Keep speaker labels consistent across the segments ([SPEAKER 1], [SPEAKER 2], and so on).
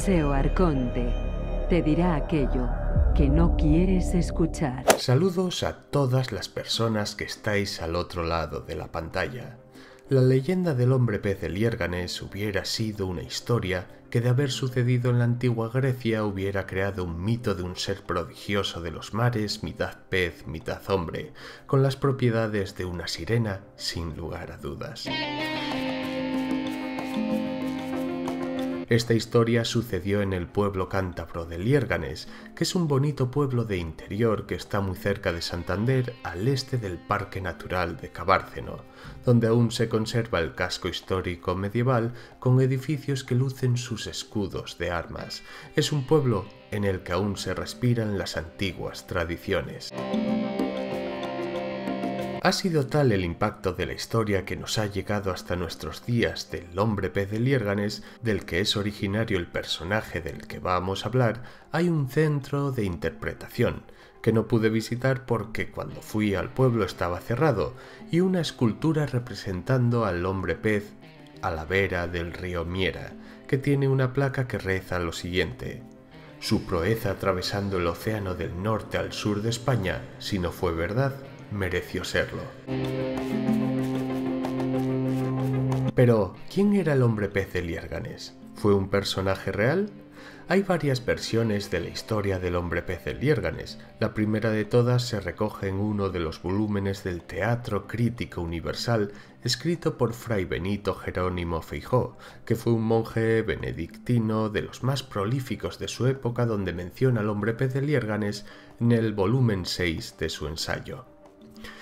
[SPEAKER 1] Eliseo Arconte te dirá aquello que no quieres escuchar.
[SPEAKER 2] Saludos a todas las personas que estáis al otro lado de la pantalla. La leyenda del hombre pez de Liérganes hubiera sido una historia que, de haber sucedido en la antigua Grecia, hubiera creado un mito de un ser prodigioso de los mares, mitad pez, mitad hombre, con las propiedades de una sirena, sin lugar a dudas. Esta historia sucedió en el pueblo cántabro de Liérganes, que es un bonito pueblo de interior que está muy cerca de Santander, al este del Parque Natural de Cabárceno, donde aún se conserva el casco histórico medieval con edificios que lucen sus escudos de armas. Es un pueblo en el que aún se respiran las antiguas tradiciones. Ha sido tal el impacto de la historia que nos ha llegado hasta nuestros días del hombre pez de Liérganes, del que es originario el personaje del que vamos a hablar. Hay un centro de interpretación que no pude visitar porque cuando fui al pueblo estaba cerrado, y una escultura representando al hombre pez a la vera del río Miera, que tiene una placa que reza lo siguiente: su proeza atravesando el océano del norte al sur de España, si no fue verdad, mereció serlo. Pero, ¿quién era el hombre pez de Liérganes? ¿Fue un personaje real? Hay varias versiones de la historia del hombre pez de Liérganes. La primera de todas se recoge en uno de los volúmenes del Teatro Crítico Universal, escrito por Fray Benito Jerónimo Feijoo, que fue un monje benedictino de los más prolíficos de su época, donde menciona al hombre pez de Liérganes en el volumen 6 de su ensayo.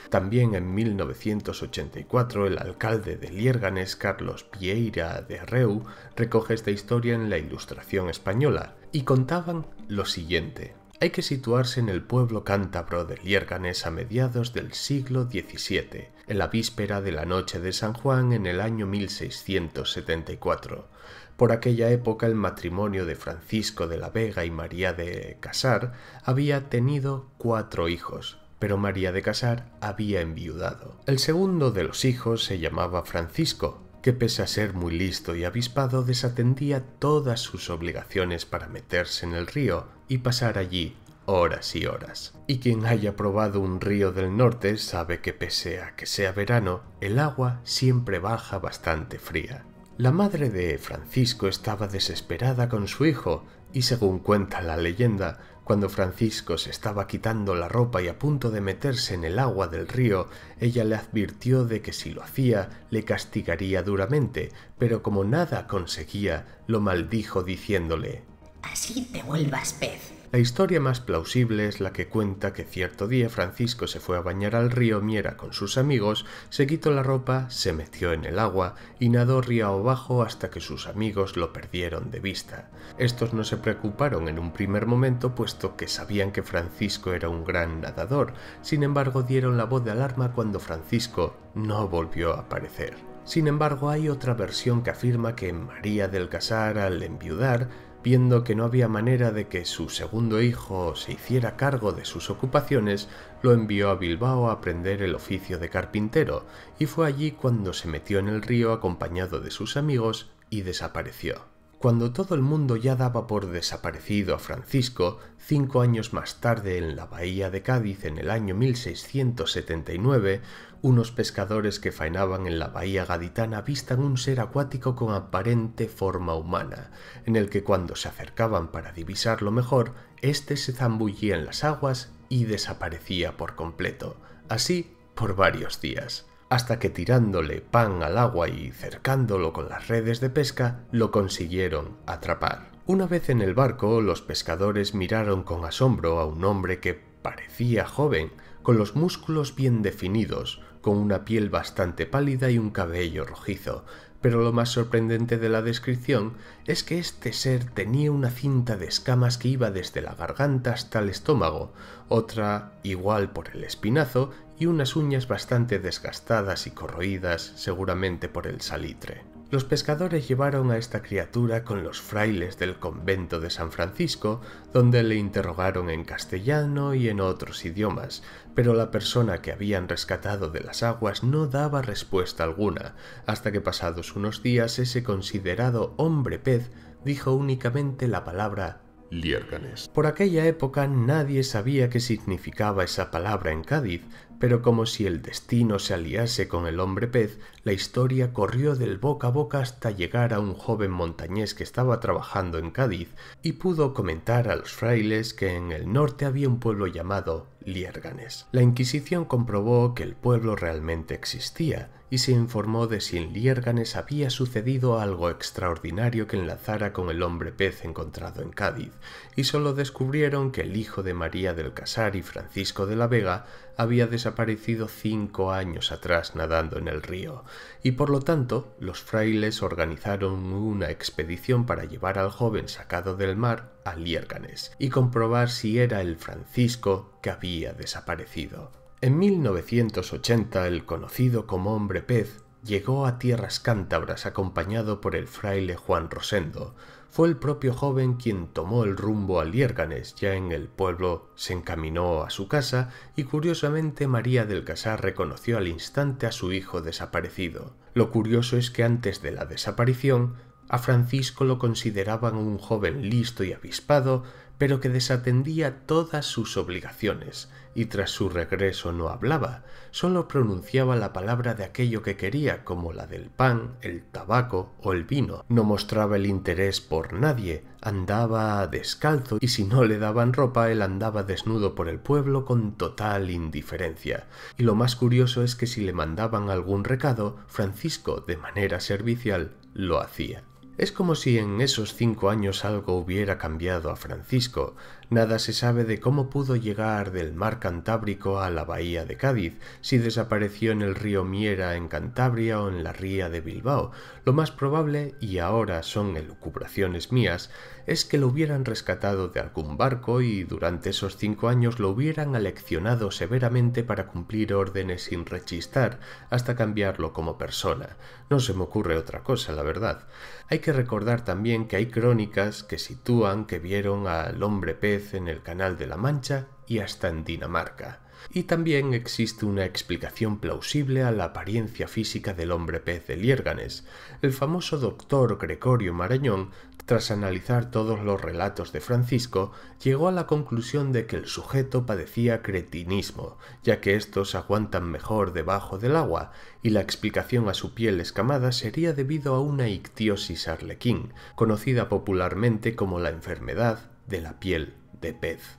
[SPEAKER 2] También en 1984 el alcalde de Liérganes, Carlos Vieira de Arreu, recoge esta historia en la Ilustración española, y contaban lo siguiente. Hay que situarse en el pueblo cántabro de Liérganes a mediados del siglo XVII, en la víspera de la noche de San Juan en el año 1674. Por aquella época el matrimonio de Francisco de la Vega y María de Casar había tenido 4 hijos, pero María de Casar había enviudado. El segundo de los hijos se llamaba Francisco, que pese a ser muy listo y avispado desatendía todas sus obligaciones para meterse en el río y pasar allí horas y horas. Y quien haya probado un río del norte sabe que pese a que sea verano, el agua siempre baja bastante fría. La madre de Francisco estaba desesperada con su hijo y, según cuenta la leyenda, cuando Francisco se estaba quitando la ropa y a punto de meterse en el agua del río, ella le advirtió de que si lo hacía le castigaría duramente, pero como nada conseguía, lo maldijo diciéndole:
[SPEAKER 3] «Así te vuelvas pez».
[SPEAKER 2] La historia más plausible es la que cuenta que cierto día Francisco se fue a bañar al río Miera con sus amigos, se quitó la ropa, se metió en el agua y nadó río abajo hasta que sus amigos lo perdieron de vista. Estos no se preocuparon en un primer momento, puesto que sabían que Francisco era un gran nadador. Sin embargo, dieron la voz de alarma cuando Francisco no volvió a aparecer. Sin embargo, hay otra versión que afirma que María del Casar, al enviudar, viendo que no había manera de que su segundo hijo se hiciera cargo de sus ocupaciones, lo envió a Bilbao a aprender el oficio de carpintero, y fue allí cuando se metió en el río acompañado de sus amigos y desapareció. Cuando todo el mundo ya daba por desaparecido a Francisco, 5 años más tarde, en la bahía de Cádiz, en el año 1679, unos pescadores que faenaban en la bahía gaditana avistan un ser acuático con aparente forma humana, en el que cuando se acercaban para divisarlo mejor, éste se zambullía en las aguas y desaparecía por completo, así por varios días, hasta que tirándole pan al agua y cercándolo con las redes de pesca, lo consiguieron atrapar. Una vez en el barco, los pescadores miraron con asombro a un hombre que parecía joven, con los músculos bien definidos, con una piel bastante pálida y un cabello rojizo, pero lo más sorprendente de la descripción es que este ser tenía una cinta de escamas que iba desde la garganta hasta el estómago, otra igual por el espinazo y unas uñas bastante desgastadas y corroídas, seguramente por el salitre. Los pescadores llevaron a esta criatura con los frailes del convento de San Francisco, donde le interrogaron en castellano y en otros idiomas, pero la persona que habían rescatado de las aguas no daba respuesta alguna, hasta que pasados unos días ese considerado hombre pez dijo únicamente la palabra
[SPEAKER 4] Liérganes.
[SPEAKER 2] Por aquella época nadie sabía qué significaba esa palabra en Cádiz, pero como si el destino se aliase con el hombre pez, la historia corrió del boca a boca hasta llegar a un joven montañés que estaba trabajando en Cádiz y pudo comentar a los frailes que en el norte había un pueblo llamado Liérganes. La Inquisición comprobó que el pueblo realmente existía y se informó de si en Liérganes había sucedido algo extraordinario que enlazara con el hombre pez encontrado en Cádiz, y solo descubrieron que el hijo de María del Casar y Francisco de la Vega había desaparecido 5 años atrás nadando en el río, y por lo tanto los frailes organizaron una expedición para llevar al joven sacado del mar a Liérganes y comprobar si era el Francisco que había desaparecido. En 1980 el conocido como hombre pez llegó a tierras cántabras acompañado por el fraile Juan Rosendo. Fue el propio joven quien tomó el rumbo a Liérganes. Ya en el pueblo se encaminó a su casa y curiosamente María del Casar reconoció al instante a su hijo desaparecido. Lo curioso es que antes de la desaparición a Francisco lo consideraban un joven listo y avispado, pero que desatendía todas sus obligaciones, y tras su regreso no hablaba, solo pronunciaba la palabra de aquello que quería, como la del pan, el tabaco o el vino. No mostraba el interés por nadie, andaba descalzo, y si no le daban ropa, él andaba desnudo por el pueblo con total indiferencia. Y lo más curioso es que si le mandaban algún recado, Francisco, de manera servicial, lo hacía. Es como si en esos 5 años algo hubiera cambiado a Francisco. Nada se sabe de cómo pudo llegar del mar Cantábrico a la bahía de Cádiz, si desapareció en el río Miera en Cantabria o en la ría de Bilbao. Lo más probable, y ahora son elucubraciones mías, es que lo hubieran rescatado de algún barco y durante esos 5 años lo hubieran aleccionado severamente para cumplir órdenes sin rechistar hasta cambiarlo como persona. No se me ocurre otra cosa, la verdad. Hay que recordar también que hay crónicas que sitúan que vieron al hombre pez en el Canal de la Mancha y hasta en Dinamarca. Y también existe una explicación plausible a la apariencia física del hombre pez de Liérganes. El famoso doctor Gregorio Marañón, tras analizar todos los relatos de Francisco, llegó a la conclusión de que el sujeto padecía cretinismo, ya que estos aguantan mejor debajo del agua, y la explicación a su piel escamada sería debido a una ictiosis arlequín, conocida popularmente como la enfermedad de la piel de pez.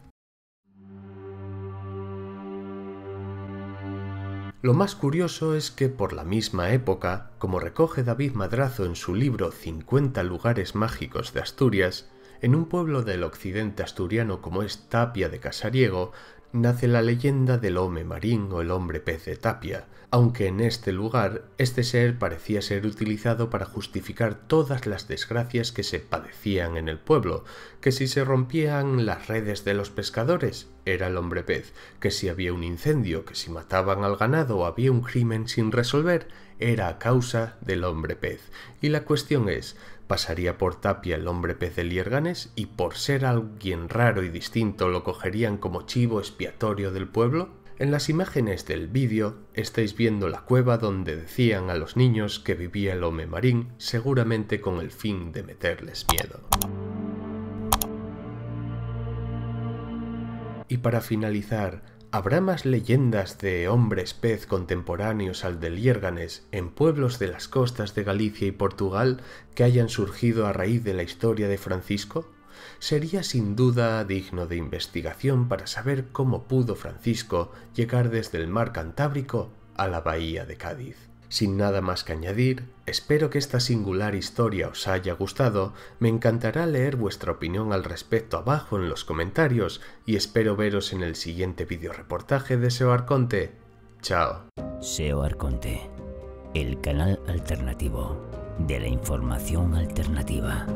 [SPEAKER 2] Lo más curioso es que por la misma época, como recoge David Madrazo en su libro 50 lugares mágicos de Asturias, en un pueblo del occidente asturiano como es Tapia de Casariego, nace la leyenda del home marín o el hombre pez de Tapia, aunque en este lugar este ser parecía ser utilizado para justificar todas las desgracias que se padecían en el pueblo, que si se rompían las redes de los pescadores, era el hombre pez, que si había un incendio, que si mataban al ganado o había un crimen sin resolver, era a causa del hombre pez. Y la cuestión es, ¿pasaría por Tapia el hombre pez de Liérganes y por ser alguien raro y distinto lo cogerían como chivo expiatorio del pueblo? En las imágenes del vídeo estáis viendo la cueva donde decían a los niños que vivía el home marín, seguramente con el fin de meterles miedo. Y para finalizar, ¿habrá más leyendas de hombres pez contemporáneos al de Liérganes en pueblos de las costas de Galicia y Portugal que hayan surgido a raíz de la historia de Francisco? Sería sin duda digno de investigación para saber cómo pudo Francisco llegar desde el mar Cantábrico a la bahía de Cádiz. Sin nada más que añadir, espero que esta singular historia os haya gustado, me encantará leer vuestra opinión al respecto abajo en los comentarios y espero veros en el siguiente videoreportaje de SEO Arconte. ¡Chao!
[SPEAKER 5] SEO Arconte, el canal alternativo de la información alternativa.